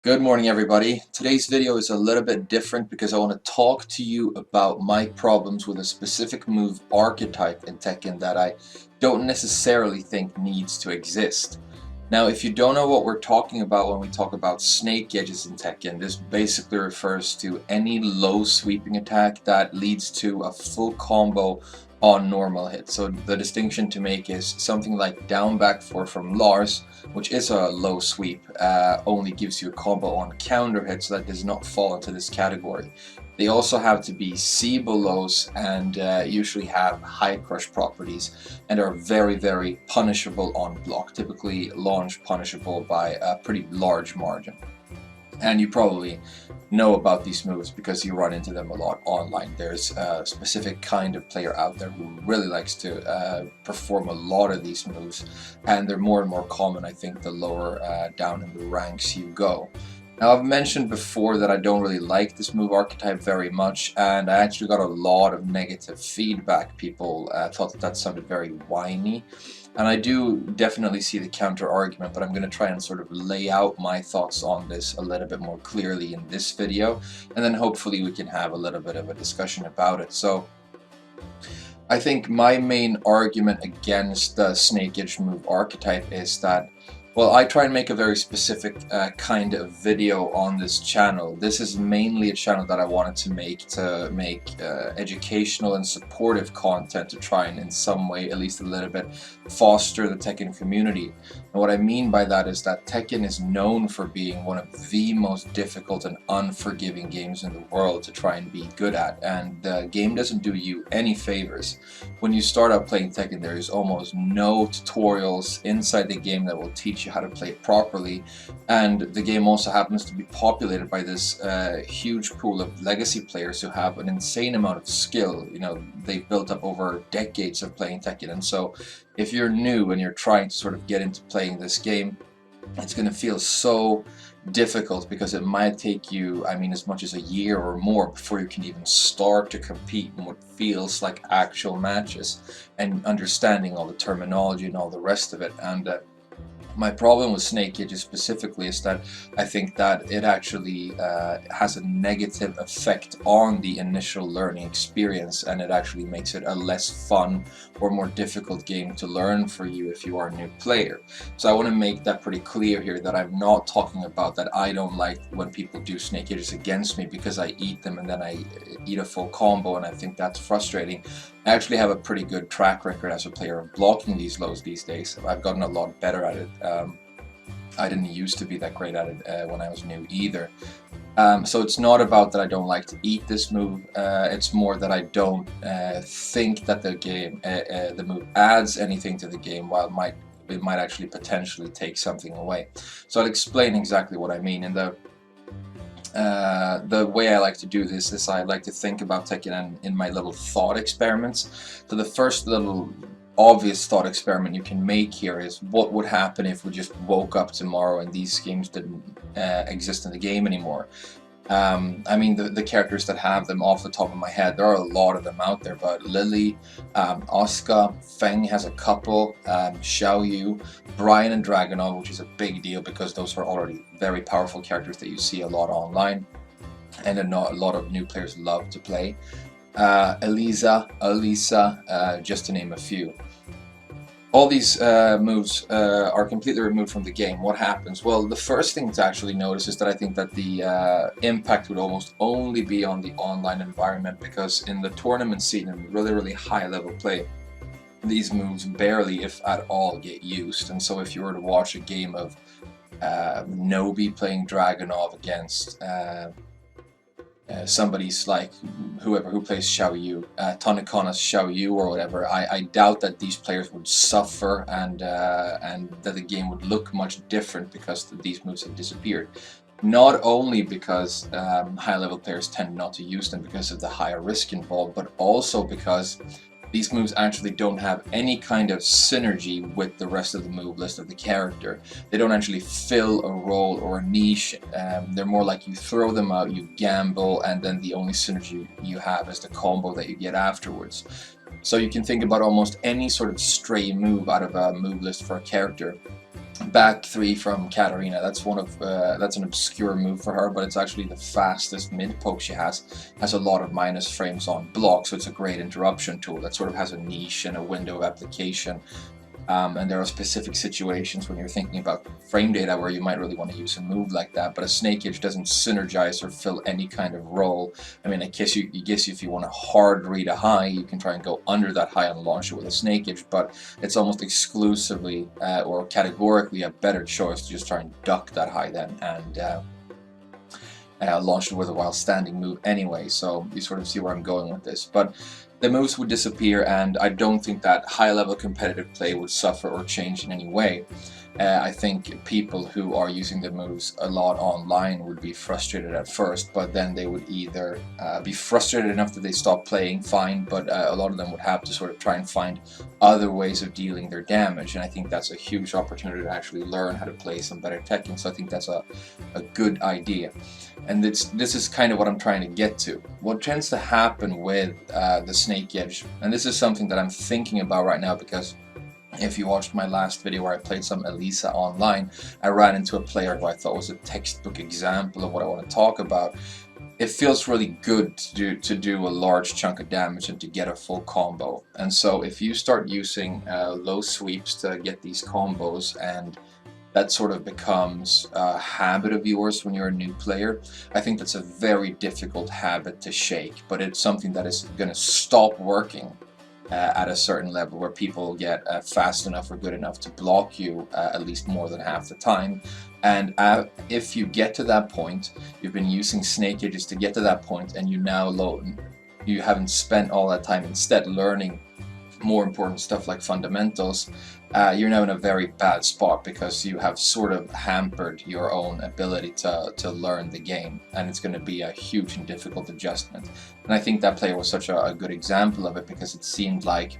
Good morning, everybody. Today's video is a little bit different because I want to talk to you about my problems with a specific move archetype in Tekken that I don't necessarily think needs to exist. Now, if you don't know what we're talking about when we talk about snake edges in Tekken, this basically refers to any low sweeping attack that leads to a full combo on normal hits. So the distinction to make is something like down back 4 from Lars, which is a low sweep, only gives you a combo on counter hits, so that does not fall into this category. They also have to be C belows and usually have high crush properties and are very punishable on block, typically launch punishable by a pretty large margin. And you probably know about these moves because you run into them a lot online. There's a specific kind of player out there who really likes to perform a lot of these moves, and they're more and more common, I think, the lower down in the ranks you go. Now, I've mentioned before that I don't really like this move archetype very much, and I actually got a lot of negative feedback. People thought that sounded very whiny. And I do definitely see the counter argument, but I'm going to try and sort of lay out my thoughts on this a little bit more clearly in this video, and then hopefully we can have a little bit of a discussion about it. So I think my main argument against the snake edge move archetype is that, well, I try and make a very specific kind of video on this channel. This is mainly a channel that I wanted to make educational and supportive content to try and in some way, at least a little bit, foster the Tekken community. And what I mean by that is that Tekken is known for being one of the most difficult and unforgiving games in the world to try and be good at, and the game doesn't do you any favors. When you start out playing Tekken, there is almost no tutorials inside the game that will teach you how to play it properly, and the game also happens to be populated by this huge pool of legacy players who have an insane amount of skill. You know, they've built up over decades of playing Tekken, and so if you're new and you're trying to sort of get into playing this game, it's going to feel so difficult because it might take you, I mean, as much as a year or more before you can even start to compete in what feels like actual matches and understanding all the terminology and all the rest of it. And my problem with Snake Edges specifically is that I think that it actually has a negative effect on the initial learning experience, and it actually makes it a less fun or more difficult game to learn for you if you are a new player. So I want to make that pretty clear here, that I'm not talking about that I don't like when people do Snake Edges against me because I eat them and then I eat a full combo and I think that's frustrating. I actually have a pretty good track record as a player of blocking these lows these days. I've gotten a lot better at it. I didn't used to be that great at it when I was new either. So it's not about that I don't like to eat this move, it's more that I don't think that the move adds anything to the game, while it might actually potentially take something away. So I'll explain exactly what I mean. The way I like to do this is I like to think about Tekken in my little thought experiments. So the first little obvious thought experiment you can make here is, what would happen if we just woke up tomorrow and these games didn't exist in the game anymore? I mean, the characters that have them off the top of my head, there are a lot of them out there, but Lily, Asuka, Feng has a couple, Xiao Yu, Brian and Dragunov, which is a big deal because those are already very powerful characters that you see a lot online and a lot of new players love to play. Elisa, just to name a few. All these moves are completely removed from the game. What happens? Well, the first thing to actually notice is that I think that the impact would almost only be on the online environment, because in the tournament scene and really high level play, these moves barely, if at all, get used. And so if you were to watch a game of Nobi playing Dragunov against somebody's like whoever who plays Xiao Yu, Tanikona's Xiao Yu or whatever, I doubt that these players would suffer and that the game would look much different because these moves have disappeared. Not only because high-level players tend not to use them because of the higher risk involved, but also because these moves actually don't have any kind of synergy with the rest of the move list of the character. They don't actually fill a role or a niche. They're more like you throw them out, you gamble, and then the only synergy you have is the combo that you get afterwards. So you can think about almost any sort of stray move out of a move list for a character Back 3 from Katarina. That's one of that's an obscure move for her, but it's actually the fastest mid poke she has. Has a lot of minus frames on block, so it's a great interruption tool that sort of has a niche and a window of application. And there are specific situations when you're thinking about frame data where you might really want to use a move like that, but a Snake Edge doesn't synergize or fill any kind of role. I mean, I guess if you want to hard read a high, you can try and go under that high and launch it with a Snake Edge, but it's almost exclusively or categorically a better choice to just try and duck that high then and launch it with a while standing move anyway. So you sort of see where I'm going with this. But the moves would disappear, and I don't think that high-level competitive play would suffer or change in any way. I think people who are using the moves a lot online would be frustrated at first, but then they would either be frustrated enough that they stop playing, fine, but a lot of them would have to sort of try and find other ways of dealing their damage, and I think that's a huge opportunity to actually learn how to play some better Tekken, so I think that's a good idea. And this is kind of what I'm trying to get to. What tends to happen with the Snake Edge, and this is something that I'm thinking about right now, because if you watched my last video where I played some Elisa online, I ran into a player who I thought was a textbook example of what I want to talk about. It feels really good to do a large chunk of damage and to get a full combo. And so if you start using low sweeps to get these combos, and that sort of becomes a habit of yours when you're a new player, I think that's a very difficult habit to shake, but it's something that is going to stop working at a certain level where people get fast enough or good enough to block you at least more than half the time. And if you get to that point, you've been using Snake Edges to get to that point, and you haven't spent all that time instead learning more important stuff like fundamentals, you're now in a very bad spot, because you have sort of hampered your own ability to learn the game, and it's going to be a huge and difficult adjustment. And I think that player was such a good example of it, because it seemed like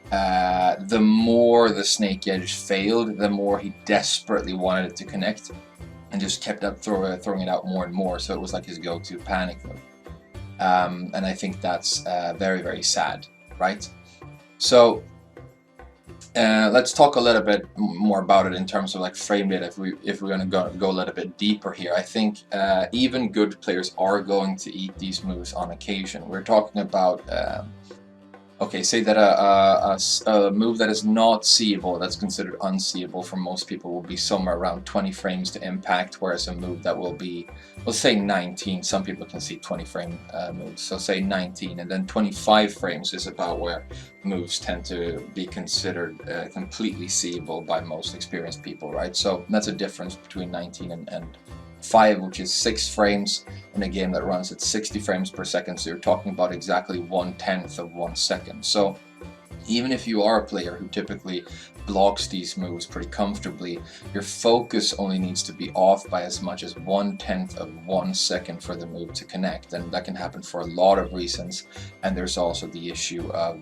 the more the Snake Edge failed, the more he desperately wanted it to connect, and just kept up throwing it out more and more, so it was like his go-to panic move. And I think that's very, very sad, right? So let's talk a little bit more about it in terms of like frame data. If we're going to go a little bit deeper here, I think even good players are going to eat these moves on occasion. We're talking about okay, say that a move that is not seeable, that's considered unseeable for most people, will be somewhere around 20 frames to impact, whereas a move that will be, let's say 19, some people can see 20 frame moves, so say 19, and then 25 frames is about where moves tend to be considered completely seeable by most experienced people, right? So that's a difference between 19 and 5, which is 6 frames in a game that runs at 60 frames per second, so you're talking about exactly 1/10 of 1 second. So even if you are a player who typically blocks these moves pretty comfortably, your focus only needs to be off by as much as 1/10 of 1 second for the move to connect, and that can happen for a lot of reasons. And there's also the issue of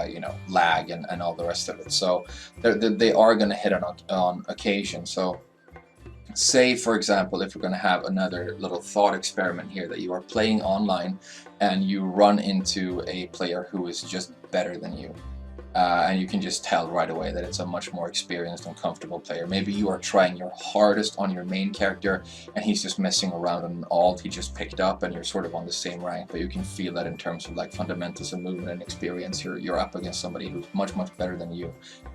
you know, lag and all the rest of it. So they are going to hit on occasion. So say, for example, if we're going to have another little thought experiment here, that you are playing online and you run into a player who is just better than you, and you can just tell right away that it's a much more experienced and comfortable player. Maybe you are trying your hardest on your main character and he's just messing around on an alt he just picked up, and you're sort of on the same rank, but you can feel that in terms of like fundamentals and movement and experience, you're up against somebody who's much better than you,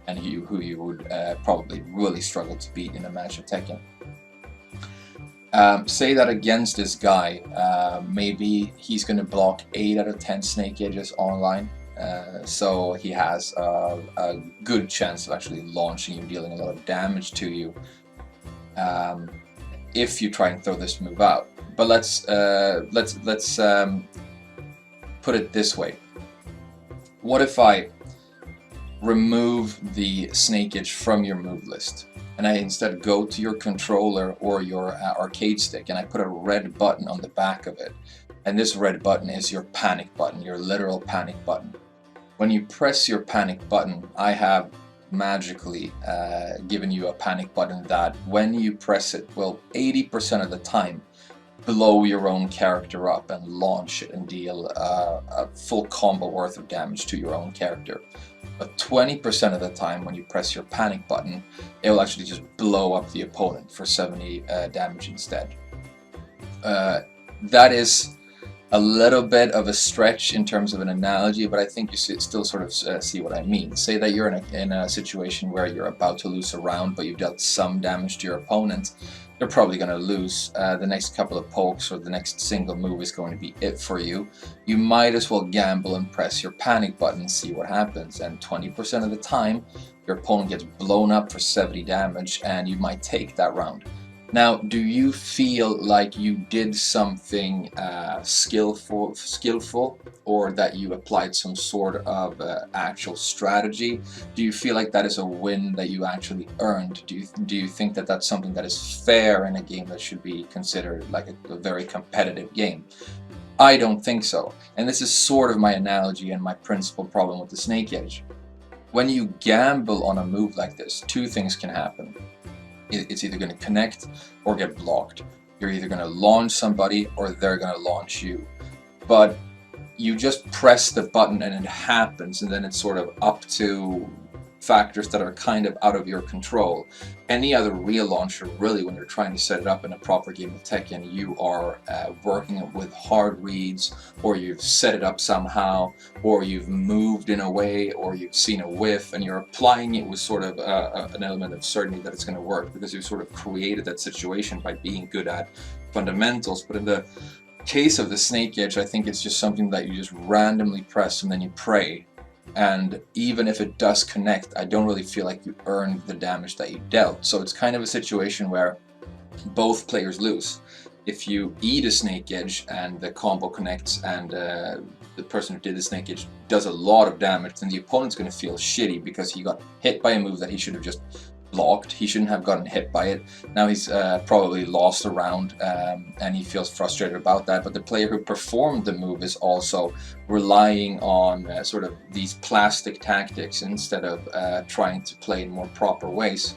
and who you would probably really struggle to beat in a match of Tekken. Say that against this guy, maybe he's going to block 8 out of 10 Snake Edges online, so he has a good chance of actually launching you, dealing a lot of damage to you, if you try and throw this move out. But let's put it this way. What if I remove the Snake Edge from your move list, and I instead go to your controller or your arcade stick, and I put a red button on the back of it, and this red button is your panic button, your literal panic button. When you press your panic button, I have magically given you a panic button that when you press it, well, 80% of the time blow your own character up and launch it and deal a full combo worth of damage to your own character. But 20% of the time when you press your panic button, it will actually just blow up the opponent for 70 damage instead. That is a little bit of a stretch in terms of an analogy, but I think you still sort of see what I mean. Say that you're in a situation where you're about to lose a round, but you've dealt some damage to your opponent. They're probably going to lose. The next couple of pokes or the next single move is going to be it for you. You might as well gamble and press your panic button and see what happens. And 20% of the time, your opponent gets blown up for 70 damage and you might take that round. Now, do you feel like you did something skillful, or that you applied some sort of actual strategy? Do you feel like that is a win that you actually earned? Do you think that that's something that is fair in a game that should be considered like a very competitive game? I don't think so. And this is sort of my analogy and my principal problem with the Snake Edge. When you gamble on a move like this, two things can happen. It's either going to connect or get blocked. You're either going to launch somebody or they're going to launch you. But you just press the button and it happens, and then it's sort of up to factors that are kind of out of your control. Any other real launcher, really, when you're trying to set it up in a proper game of Tekken, you are working with hard reads, or you've set it up somehow, or you've moved in a way, or you've seen a whiff, and you're applying it with sort of an element of certainty that it's going to work, because you've sort of created that situation by being good at fundamentals. But in the case of the Snake Edge, I think it's just something that you just randomly press and then you pray. And even if it does connect, I don't really feel like you earned the damage that you dealt. So it's kind of a situation where both players lose. If you eat a Snake Edge and the combo connects and the person who did the Snake Edge does a lot of damage, then the opponent's going to feel shitty because he got hit by a move that he should have just blocked. He shouldn't have gotten hit by it. Now he's probably lost a round and he feels frustrated about that. But the player who performed the move is also relying on sort of these plastic tactics instead of trying to play in more proper ways,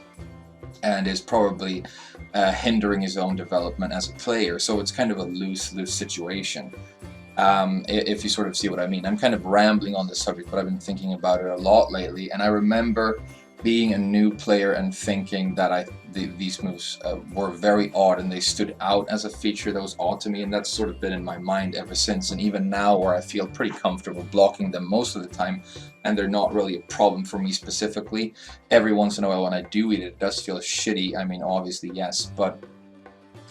and is probably hindering his own development as a player. So it's kind of a lose-lose situation. If you sort of see what I mean. I'm kind of rambling on this subject, but I've been thinking about it a lot lately, and I remember being a new player and thinking that these moves were very odd, and they stood out as a feature that was odd to me, and that's sort of been in my mind ever since. And even now, where I feel pretty comfortable blocking them most of the time, and they're not really a problem for me specifically, every once in a while when I do eat it, it does feel shitty. I mean, obviously, yes, but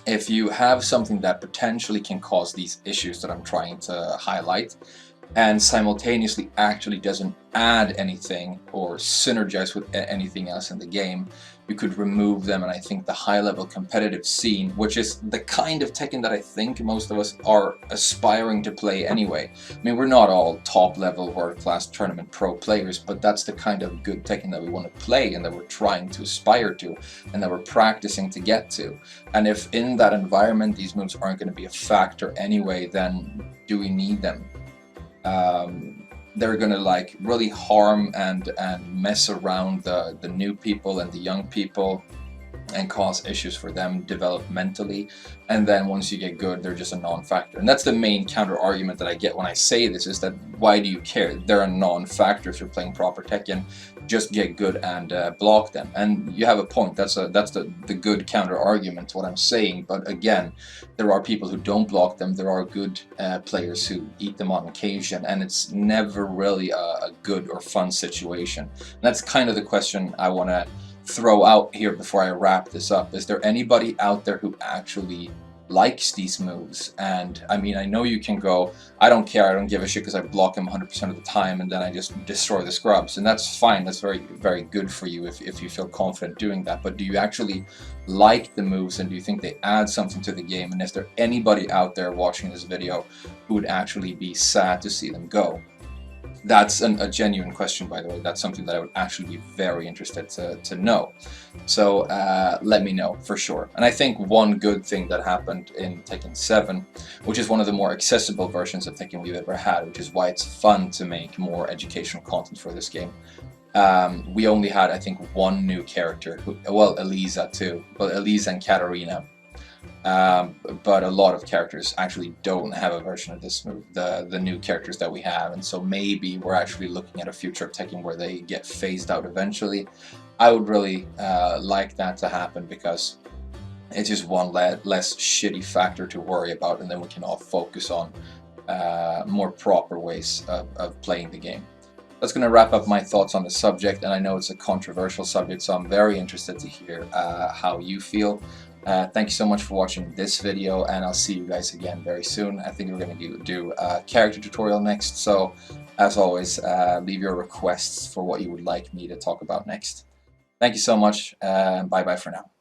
if you have something that potentially can cause these issues that I'm trying to highlight, and simultaneously actually doesn't add anything or synergize with anything else in the game, you could remove them. And I think the high-level competitive scene, which is the kind of Tekken that I think most of us are aspiring to play anyway. I mean, we're not all top-level world-class tournament pro players, but that's the kind of good Tekken that we want to play and that we're trying to aspire to and that we're practicing to get to. And if in that environment these moves aren't going to be a factor anyway, then do we need them? They're gonna like really harm and mess around the new people and the young people and cause issues for them developmentally, and then once you get good, they're just a non-factor. And that's the main counter argument that I get when I say this, is that why do you care? They're a non-factor if you're playing proper Tekken. Just get good and block them. And you have a point. That's the good counter argument to what I'm saying. But again, there are people who don't block them. There are good players who eat them on occasion, and it's never really a good or fun situation. And that's kind of the question I want to throw out here before I wrap this up. Is there anybody out there who actually likes these moves? And I mean, I know you can go, I don't care, I don't give a shit because I block him 100% of the time and then I just destroy the scrubs, and that's fine. That's very, very good for you if you feel confident doing that. But do you actually like the moves, and do you think they add something to the game? And is there anybody out there watching this video who would actually be sad to see them go? That's a genuine question, by the way. That's something that I would actually be very interested to know. So let me know for sure. And I think one good thing that happened in Tekken 7, which is one of the more accessible versions of Tekken we've ever had, which is why it's fun to make more educational content for this game. We only had, I think, one new character, well, Elisa too, but Elisa and Katarina. but a lot of characters actually don't have a version of this move, the new characters that we have, and so maybe we're actually looking at a future of Tekken where they get phased out eventually. I would really like that to happen, because it's just one less shitty factor to worry about, and then we can all focus on more proper ways of playing the game. That's going to wrap up my thoughts on the subject, and I know it's a controversial subject, so I'm very interested to hear how you feel. Thank you so much for watching this video, and I'll see you guys again very soon. I think we're going to do a character tutorial next, so as always, leave your requests for what you would like me to talk about next. Thank you so much, and bye bye for now.